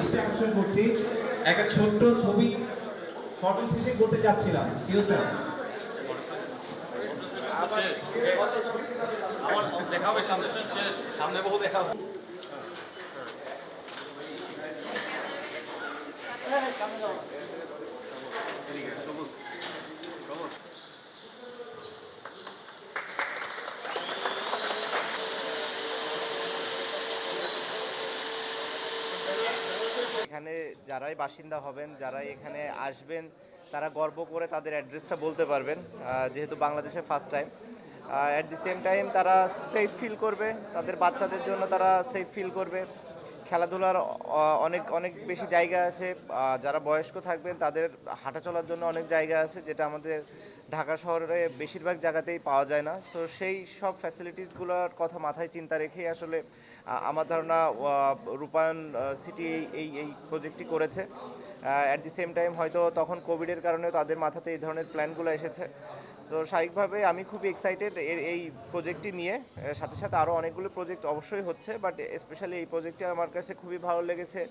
আকর্ষণ করছি, একটা ছোট্ট ছবি ফটো সেশন করতে চাচ্ছিলাম। সিও স্যার, আমার দেখা হবে সামনে, শেষ সামনে বহু দেখা হবে। এখানে যারাই বাসিন্দা হবেন, যারাই এখানে আসবেন, তারা গর্ব করে তাদের অ্যাড্রেসটা বলতে পারবেন, যেহেতু বাংলাদেশে first time. At the same time তারা সেফ ফিল করবে, তাদের বাচ্চাদের জন্য তারা সেফ ফিল করবে। খেলাধুলার অনেক অনেক বেশি জায়গা আছে, যারা বয়স্ক থাকবেন তাদের হাঁটা চলার জন্য অনেক জায়গা আছে, যেটা আমাদের ঢাকা শহরে বেশিরভাগ জায়গাতেই পাওয়া যায় না। সো সেই সব ফ্যাসিলিটিসগুলোর কথা মাথায় চিন্তা রেখেই আসলে আমার ধারণা রূপায়ণ সিটি এই এই প্রজেক্টটি করেছে। অ্যাট দি সেম টাইম হয়তো তখন কোভিডের কারণে তাদের মাথাতে এই ধরনের প্ল্যানগুলো এসেছে। তো স্বাভাবিকভাবে আমি খুব এক্সাইটেড এই প্রজেক্টটি নিয়ে। সাথে সাথে আরও অনেকগুলো প্রজেক্ট অবশ্যই হচ্ছে, বাট স্পেশালি এই প্রজেক্টটি আমার কাছে খুবই ভালো লেগেছে।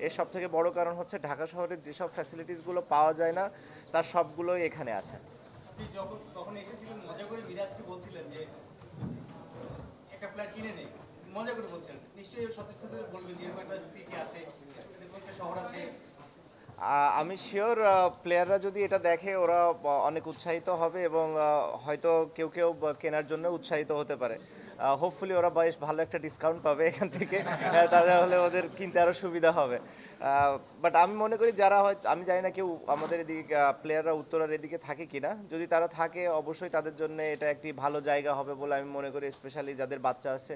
এর সব থেকে বড় কারণ হচ্ছে ঢাকা শহরের যেসব ফ্যাসিলিটিসগুলো পাওয়া যায় না, তার সবগুলোই এখানে আছে। আপনি তখন এসেছিলেন মজা করে মিরাজকে বলছিলেন যে একটা ফ্ল্যাট কিনে নেই, মজা করে বলছিলেন, নিশ্চয়ই সত্যি সত্যি বলবেন যে এরকম একটা সিটি আছে, এরকম একটা শহর আছে। আমি শিওর প্লেয়াররা যদি এটা দেখে ওরা অনেক উৎসাহিত হবে, এবং হয়তো কেউ কেউ কেনার জন্য উৎসাহিত হতে পারে। হোপফুলি ওরা বেশ ভালো একটা ডিসকাউন্ট পাবে এখান থেকে, তাদের হলে ওদের কিনতে আরও সুবিধা হবে। বাট আমি মনে করি যারা হয়, আমি জানি না কেউ আমাদের এদিকে প্লেয়াররা উত্তরার এদিকে থাকে কিনা, যদি তারা থাকে অবশ্যই তাদের জন্য এটা একটি ভালো জায়গা হবে বলে আমি মনে করি। স্পেশালি যাদের বাচ্চা আছে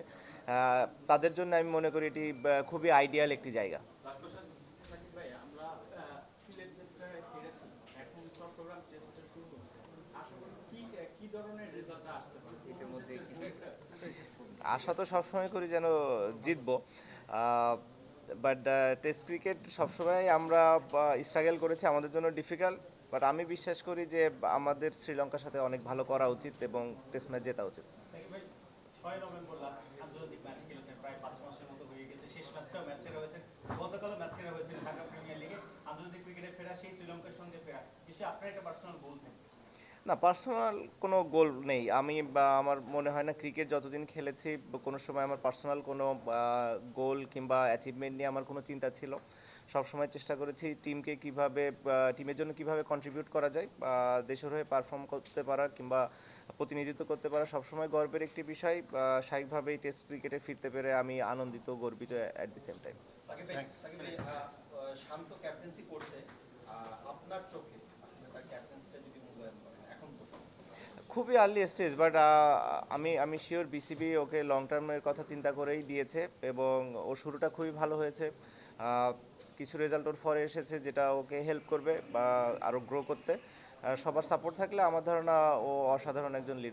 তাদের জন্য আমি মনে করি এটি খুবই আইডিয়াল একটি জায়গা। আশা তো সবসময় করি যেন জিতবো, বাট টেস্ট ক্রিকেট সবসময় আমরা স্ট্রাগল করেছি, আমাদের জন্য ডিফিকাল্ট। বাট আমি বিশ্বাস করি যে আমাদের শ্রীলঙ্কার সাথে অনেক ভালো করা উচিত এবং টেস্ট ম্যাচ জেতা উচিত। ভাই 6 নভেম্বর লাস্ট আন্তর্জাতিক ম্যাচ খেলেছেন, প্রায় 5 মাসের মতো হয়ে গেছে। শেষ ম্যাচটাও ম্যাচ সেরা হয়েছে, গতকালও ম্যাচ সেরা হয়েছে ঢাকা প্রিমিয়ার লিগে। আন্তর্জাতিক ক্রিকেটে ফেরা, সেই শ্রীলঙ্কার সঙ্গে ফেরা, নিশ্চয়ই আপনার একটা পার্সোনাল গোল থাকবে। না, পার্সোনাল কোনো গোল নেই। আমি বা আমার মনে হয় না ক্রিকেট যতদিন খেলেছি কোনো সময় আমার পার্সোনাল কোনো গোল কিংবা অ্যাচিভমেন্ট নিয়ে আমার কোনো চিন্তা ছিল। সবসময় চেষ্টা করেছি টিমকে কিভাবে, টিমের জন্য কিভাবে কন্ট্রিবিউট করা যায়, দেশের হয়ে পারফর্ম করতে পারা কিংবা প্রতিনিধিত্ব করতে পারা সবসময় গর্বের একটি বিষয়। স্বাভাবিকভাবেই টেস্ট ক্রিকেটে ফিরতে পেরে আমি আনন্দিত, গর্বিত at the same time. Shakib ভাই শান্ত ক্যাপ্টেন্সি করছে, আপনার চোখে আসলে তার ক্যাপ্টেন্সিটা যদি মূল্যায়ন করেন এখন পর্যন্ত? খুবই আর্লি স্টেজ, বাট আমি শিওর বিসিবি ওকে লং টার্মের কথা চিন্তা করেই দিয়েছে, এবং ওর শুরুটা খুবই ভালো হয়েছে। কিছু রেজাল্ট ওর ফরে এসেছে যেটা ওকে হেল্প করবে বা আরও গ্রো করতে। সবার সাপোর্ট থাকলে আমার ধারণা ও অসাধারণ একজন লিডার।